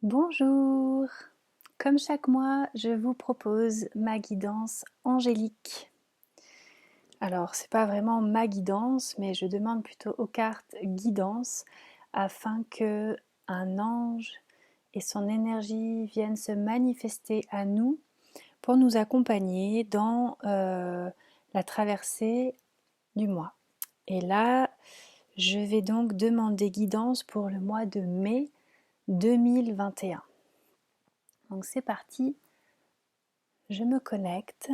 Bonjour! Comme chaque mois, je vous propose ma guidance angélique. Alors, c'est pas vraiment ma guidance, mais je demande plutôt aux cartes guidance afin que un ange et son énergie viennent se manifester à nous pour nous accompagner dans la traversée du mois. Et là, je vais donc demander guidance pour le mois de mai 2021. Donc c'est parti, je me connecte.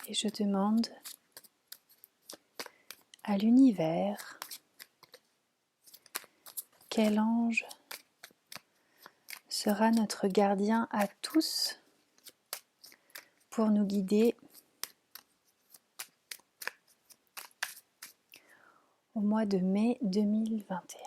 Et je demande à l'univers quel ange sera notre gardien à tous pour nous guider au mois de mai 2021.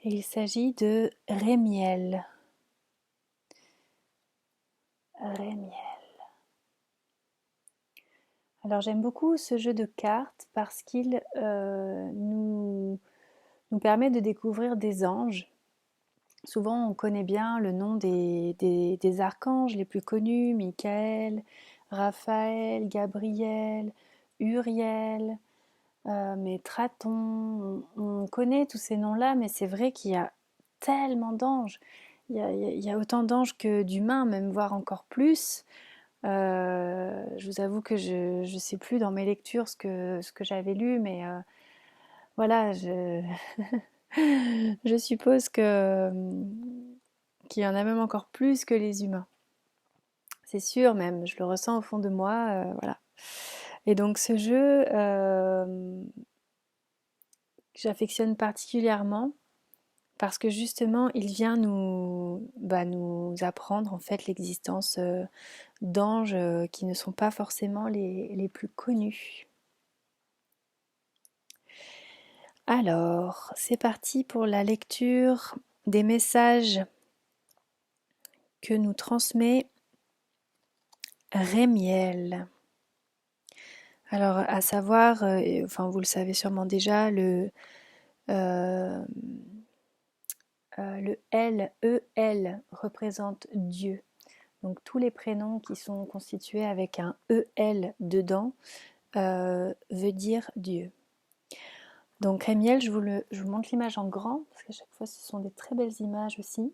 Et il s'agit de Rémiel. Rémiel. Alors j'aime beaucoup ce jeu de cartes parce qu'il nous permet de découvrir des anges. Souvent on connaît bien le nom des archanges les plus connus, Michael, Raphaël, Gabriel, Uriel, Métraton, on connaît tous ces noms-là, mais c'est vrai qu'il y a tellement d'anges. Il y a autant d'anges que d'humains, même voire encore plus. Je vous avoue que je ne sais plus dans mes lectures ce que j'avais lu, mais voilà, je suppose qu'il y en a même encore plus que les humains. C'est sûr même, je le ressens au fond de moi, voilà. Et donc ce jeu, j'affectionne particulièrement parce que justement, il vient nous apprendre en fait l'existence d'anges qui ne sont pas forcément les plus connus. Alors, c'est parti pour la lecture des messages que nous transmet Rémiel. Alors, à savoir, enfin vous le savez sûrement déjà, euh, le L, E-L représente Dieu. Donc tous les prénoms qui sont constitués avec un E-L dedans veut dire Dieu. Donc Rémiel, je vous montre l'image en grand, parce qu'à chaque fois ce sont des très belles images aussi.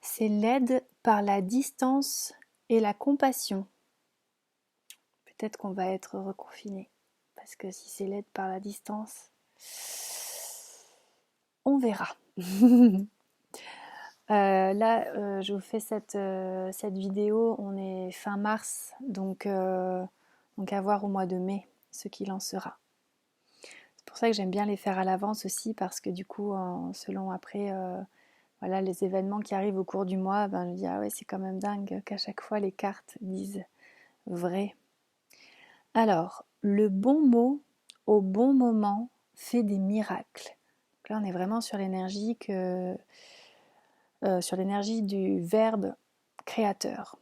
C'est l'aide par la distance et la compassion. Peut-être qu'on va être reconfiné, parce que si c'est l'aide par la distance, on verra. Là, je vous fais cette vidéo, on est fin mars, donc à voir au mois de mai ce qu'il en sera. C'est pour ça que j'aime bien les faire à l'avance aussi, parce que du coup, selon après voilà, les événements qui arrivent au cours du mois, ben, je me dis ah ouais, c'est quand même dingue qu'à chaque fois les cartes disent vrai. Alors, le bon mot au bon moment fait des miracles. Donc là, on est vraiment sur l'énergie sur l'énergie du verbe créateur.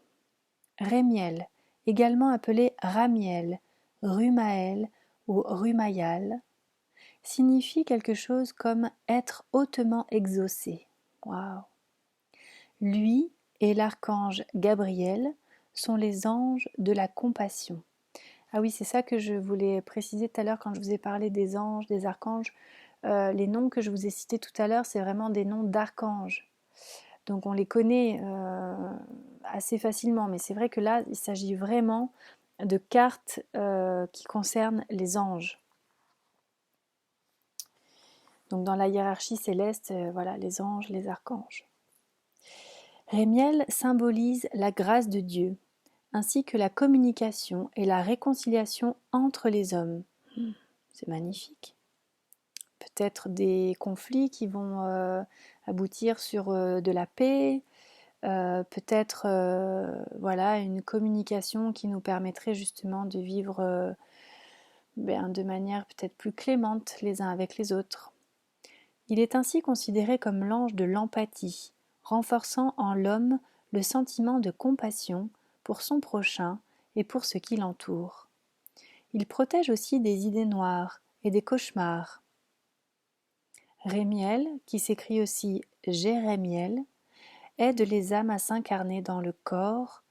Rémiel, également appelé Ramiel, Rumaël ou Rumayal, signifie quelque chose comme être hautement exaucé. Waouh! Lui et l'archange Gabriel sont les anges de la compassion. Ah oui, c'est ça que je voulais préciser tout à l'heure quand je vous ai parlé des anges, des archanges. Les noms que je vous ai cités tout à l'heure, c'est vraiment des noms d'archanges. Donc on les connaît assez facilement, mais c'est vrai que là, il s'agit vraiment de cartes qui concernent les anges. Donc dans la hiérarchie céleste, voilà, les anges, les archanges. Rémiel symbolise la grâce de Dieu, ainsi que la communication et la réconciliation entre les hommes. C'est magnifique. peut-être des conflits qui vont aboutir sur de la paix, peut-être voilà, une communication qui nous permettrait justement de vivre de manière peut-être plus clémente les uns avec les autres. Il est ainsi considéré comme l'ange de l'empathie, renforçant en l'homme le sentiment de compassion pour son prochain et pour ce qui l'entoure. Il protège aussi des idées noires et des cauchemars. Rémiel, qui s'écrit aussi Jérémiel, aide les âmes à s'incarner dans le corps,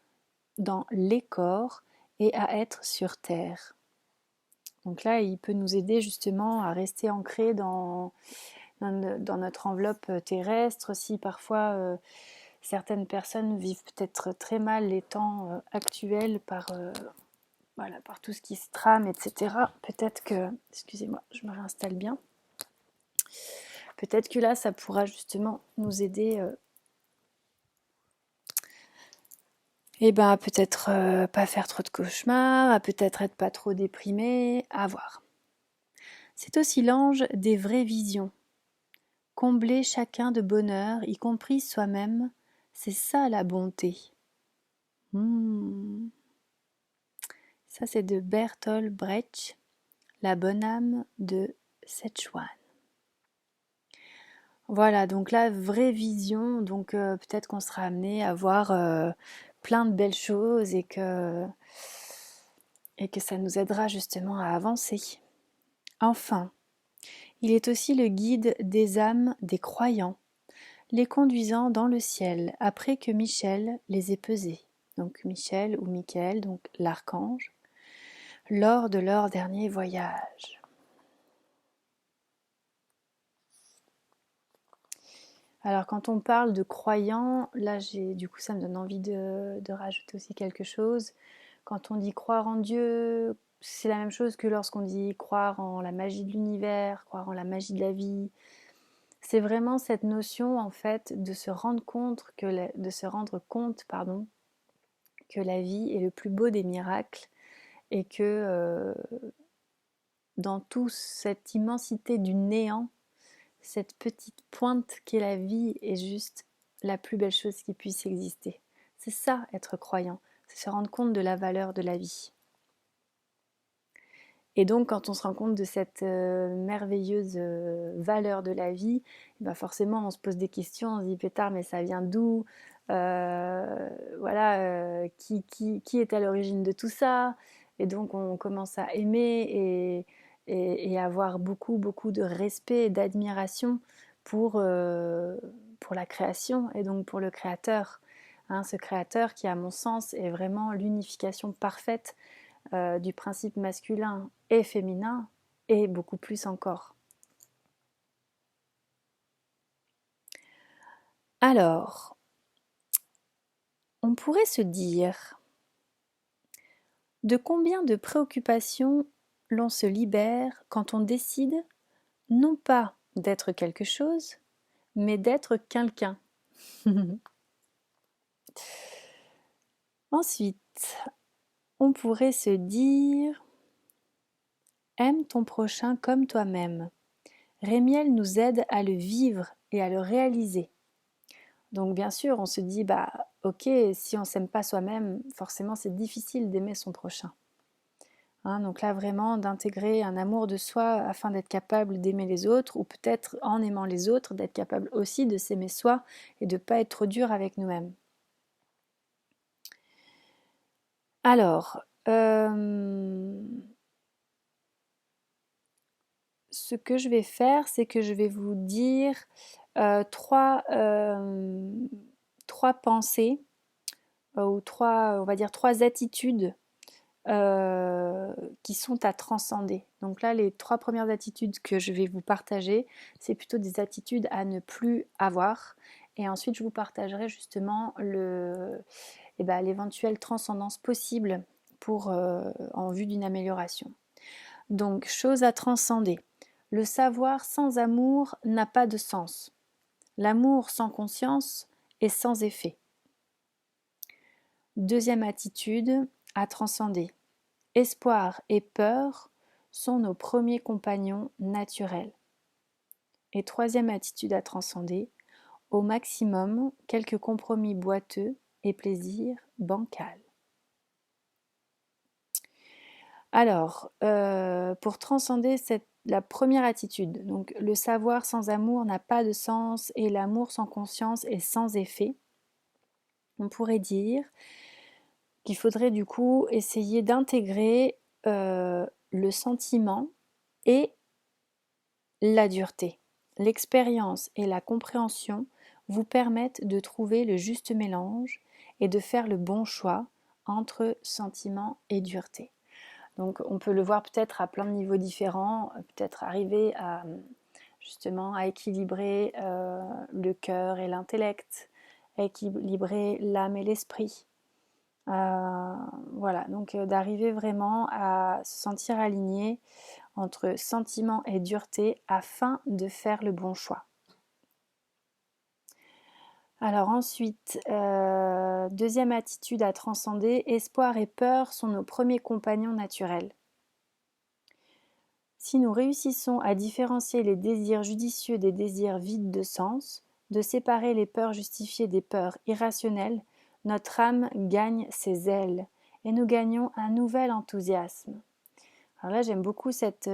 dans les corps et à être sur terre. Donc là, il peut nous aider justement à rester ancrés dans notre enveloppe terrestre. Si parfois certaines personnes vivent peut-être très mal les temps actuels par tout ce qui se trame, etc. Peut-être que, excusez-moi, je me réinstalle bien. Peut-être que là, ça pourra justement nous aider à peut-être pas faire trop de cauchemars, à peut-être être pas trop déprimé, à voir. C'est aussi l'ange des vraies visions. Combler chacun de bonheur, y compris soi-même, c'est ça la bonté. Ça, c'est de Bertolt Brecht, La bonne âme de Szechuan. Voilà, donc la vraie vision, donc peut-être qu'on sera amené à voir plein de belles choses et que ça nous aidera justement à avancer. Enfin, il est aussi le guide des âmes des croyants, les conduisant dans le ciel après que Michel les ait pesés. Donc Michel ou Michael, donc l'archange, lors de leur dernier voyage. Alors quand on parle de croyants, là du coup ça me donne envie de rajouter aussi quelque chose. Quand on dit croire en Dieu, c'est la même chose que lorsqu'on dit croire en la magie de l'univers, croire en la magie de la vie. C'est vraiment cette notion en fait de se rendre compte que la vie est le plus beau des miracles et que dans toute cette immensité du néant, cette petite pointe qu'est la vie est juste la plus belle chose qui puisse exister. C'est ça être croyant, c'est se rendre compte de la valeur de la vie. Et donc quand on se rend compte de cette merveilleuse valeur de la vie, forcément on se pose des questions, on se dit pétard mais ça vient d'où qui est à l'origine de tout ça? Et donc on commence à aimer et avoir beaucoup de respect et d'admiration pour la création et donc pour le créateur. Ce créateur qui à mon sens est vraiment l'unification parfaite du principe masculin et féminin et beaucoup plus encore. Alors, on pourrait se dire de combien de préoccupations l'on se libère quand on décide non pas d'être quelque chose, mais d'être quelqu'un. Ensuite, on pourrait se dire aime ton prochain comme toi-même. Rémiel nous aide à le vivre et à le réaliser. Donc bien sûr, on se dit, ok, si on ne s'aime pas soi-même, forcément c'est difficile d'aimer son prochain. Donc là vraiment d'intégrer un amour de soi afin d'être capable d'aimer les autres, ou peut-être en aimant les autres, d'être capable aussi de s'aimer soi et de ne pas être trop dur avec nous-mêmes. Alors, ce que je vais faire, c'est que je vais vous dire trois pensées ou on va dire trois attitudes qui sont à transcender. Donc là, les trois premières attitudes que je vais vous partager, c'est plutôt des attitudes à ne plus avoir. Et ensuite, je vous partagerai justement l'éventuelle transcendance possible en vue d'une amélioration. Donc, chose à transcender. Le savoir sans amour n'a pas de sens. L'amour sans conscience est sans effet. Deuxième attitude à transcender. Espoir et peur sont nos premiers compagnons naturels. Et troisième attitude à transcender, au maximum, quelques compromis boiteux et plaisir bancal. Alors, pour transcender la première attitude, donc le savoir sans amour n'a pas de sens et l'amour sans conscience est sans effet, on pourrait dire qu'il faudrait du coup essayer d'intégrer le sentiment et la dureté. L'expérience et la compréhension vous permettent de trouver le juste mélange et de faire le bon choix entre sentiment et dureté. Donc on peut le voir peut-être à plein de niveaux différents, peut-être arriver à justement à équilibrer le cœur et l'intellect, à équilibrer l'âme et l'esprit. Voilà, donc d'arriver vraiment à se sentir aligné entre sentiment et dureté afin de faire le bon choix. Alors ensuite, deuxième attitude à transcender, espoir et peur sont nos premiers compagnons naturels. Si nous réussissons à différencier les désirs judicieux des désirs vides de sens, de séparer les peurs justifiées des peurs irrationnelles, notre âme gagne ses ailes et nous gagnons un nouvel enthousiasme. Alors là, j'aime beaucoup cette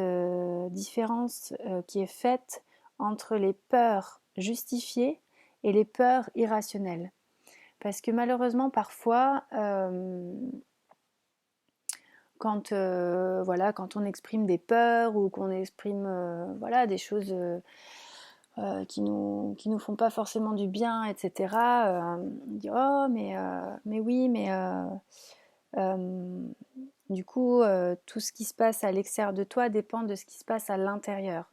différence qui est faite entre les peurs justifiées et les peurs irrationnelles. Parce que malheureusement, parfois, quand on exprime des peurs ou qu'on exprime des choses qui nous font pas forcément du bien, etc., on dit oh mais oui, mais du coup tout ce qui se passe à l'extérieur de toi dépend de ce qui se passe à l'intérieur.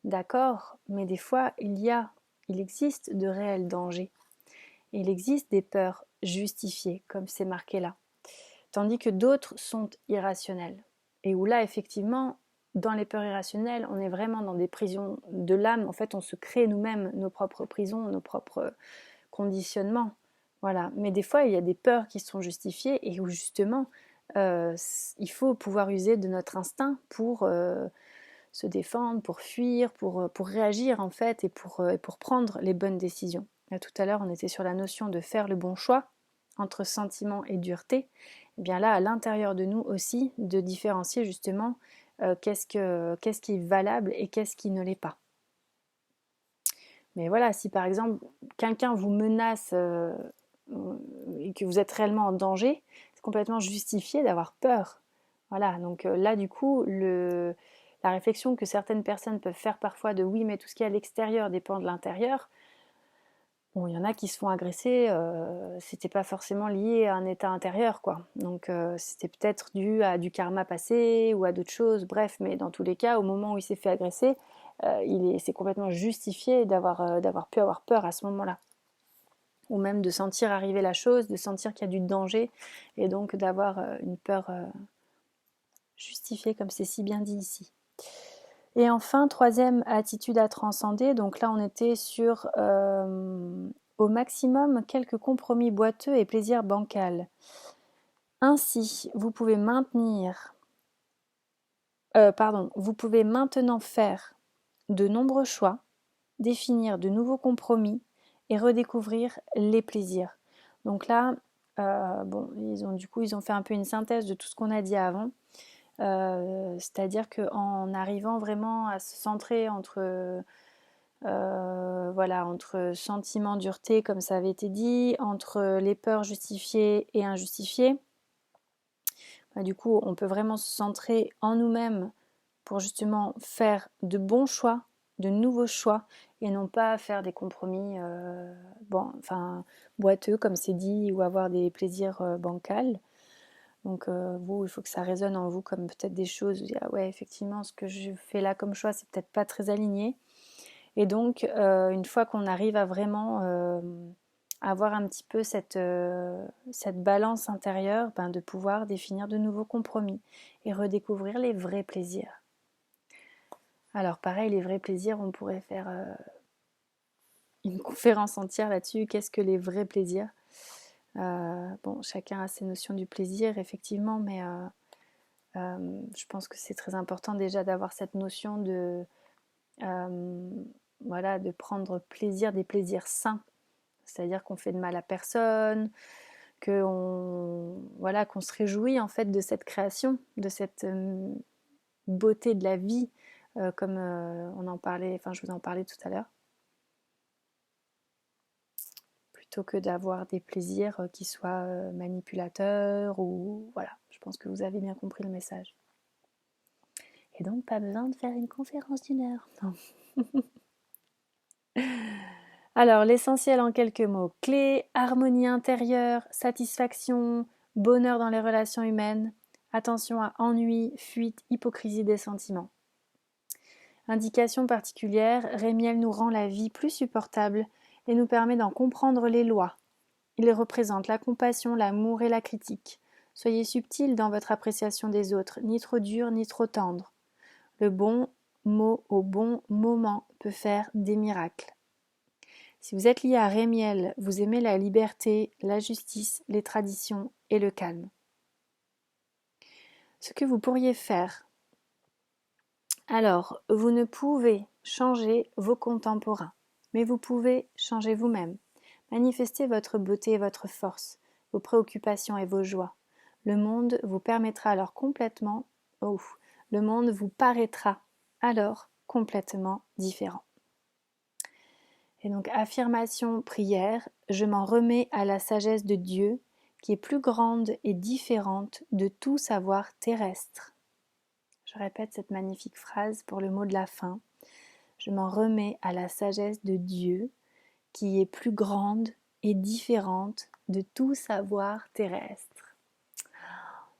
D'accord, mais des fois il existe de réels dangers. Il existe des peurs justifiées, comme c'est marqué là. Tandis que d'autres sont irrationnelles. Et où là, effectivement, dans les peurs irrationnelles, on est vraiment dans des prisons de l'âme. En fait, on se crée nous-mêmes nos propres prisons, nos propres conditionnements. Voilà. Mais des fois, il y a des peurs qui sont justifiées et où justement, il faut pouvoir user de notre instinct pour se défendre, pour fuir, pour réagir en fait et pour prendre les bonnes décisions. Là, tout à l'heure, on était sur la notion de faire le bon choix entre sentiment et dureté. Et bien là, à l'intérieur de nous aussi, de différencier justement qu'est-ce qui est valable et qu'est-ce qui ne l'est pas. Mais voilà, si par exemple quelqu'un vous menace et que vous êtes réellement en danger, c'est complètement justifié d'avoir peur. Voilà, donc là du coup, la réflexion que certaines personnes peuvent faire parfois de oui, mais tout ce qui est à l'extérieur dépend de l'intérieur. Bon, il y en a qui se font agresser, c'était pas forcément lié à un état intérieur, quoi. Donc c'était peut-être dû à du karma passé ou à d'autres choses, bref, mais dans tous les cas, au moment où il s'est fait agresser, c'est complètement justifié d'avoir pu avoir peur à ce moment-là. Ou même de sentir arriver la chose, de sentir qu'il y a du danger, et donc d'avoir une peur justifiée, comme c'est si bien dit ici. Et enfin, troisième attitude à transcender, donc là on était sur au maximum quelques compromis boiteux et plaisir bancal. Ainsi, vous pouvez vous pouvez maintenant faire de nombreux choix, définir de nouveaux compromis et redécouvrir les plaisirs. Donc là, ils ont fait un peu une synthèse de tout ce qu'on a dit avant. C'est-à-dire qu'en arrivant vraiment à se centrer entre sentiment, dureté, comme ça avait été dit, entre les peurs justifiées et injustifiées, du coup, on peut vraiment se centrer en nous-mêmes pour justement faire de bons choix, de nouveaux choix, et non pas faire des compromis boiteux, comme c'est dit, ou avoir des plaisirs bancals. Donc il faut que ça résonne en vous comme peut-être des choses, vous dire, ah ouais, effectivement, ce que je fais là comme choix, c'est peut-être pas très aligné. Et donc, une fois qu'on arrive à vraiment avoir un petit peu cette balance intérieure, de pouvoir définir de nouveaux compromis et redécouvrir les vrais plaisirs. Alors pareil, les vrais plaisirs, on pourrait faire une conférence entière là-dessus. Qu'est-ce que les vrais plaisirs ? Chacun a ses notions du plaisir, effectivement, mais je pense que c'est très important déjà d'avoir cette notion de voilà, de prendre plaisir, des plaisirs sains. C'est-à-dire qu'on fait de mal à personne, voilà, qu'on se réjouit en fait de cette création, de cette beauté de la vie, comme on en parlait, enfin je vous en parlais tout à l'heure, plutôt que d'avoir des plaisirs qui soient manipulateurs ou voilà, je pense que vous avez bien compris le message. Et donc pas besoin de faire une conférence d'1 heure. Non. Alors l'essentiel en quelques mots: clé, harmonie intérieure, satisfaction, bonheur dans les relations humaines, attention à ennui, fuite, hypocrisie des sentiments. Indication particulière, Rémiel nous rend la vie plus supportable et nous permet d'en comprendre les lois. Il représente la compassion, l'amour et la critique. Soyez subtil dans votre appréciation des autres, ni trop dur ni trop tendre. Le bon mot au bon moment peut faire des miracles. Si vous êtes lié à Rémiel, vous aimez la liberté, la justice, les traditions et le calme. Ce que vous pourriez faire. Alors, vous ne pouvez changer vos contemporains, mais vous pouvez changer vous-même. Manifestez votre beauté et votre force, vos préoccupations et vos joies. Le monde vous permettra alors complètement, le monde vous paraîtra alors complètement différent. Et donc, affirmation, prière, je m'en remets à la sagesse de Dieu, qui est plus grande et différente de tout savoir terrestre. Je répète cette magnifique phrase pour le mot de la fin. Je m'en remets à la sagesse de Dieu, qui est plus grande et différente de tout savoir terrestre.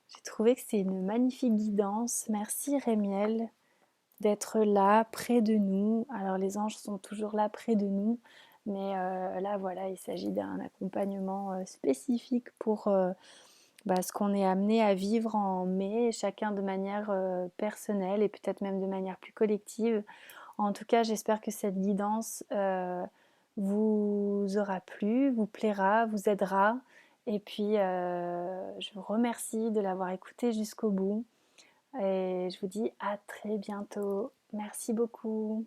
J'ai trouvé que c'est une magnifique guidance. Merci Rémiel d'être là, près de nous. Alors les anges sont toujours là, près de nous. Mais là, voilà, il s'agit d'un accompagnement spécifique pour ce qu'on est amené à vivre en mai, chacun de manière personnelle et peut-être même de manière plus collective. En tout cas, j'espère que cette guidance vous aura plu, vous plaira, vous aidera. Et puis, je vous remercie de l'avoir écouté jusqu'au bout. Et je vous dis à très bientôt. Merci beaucoup.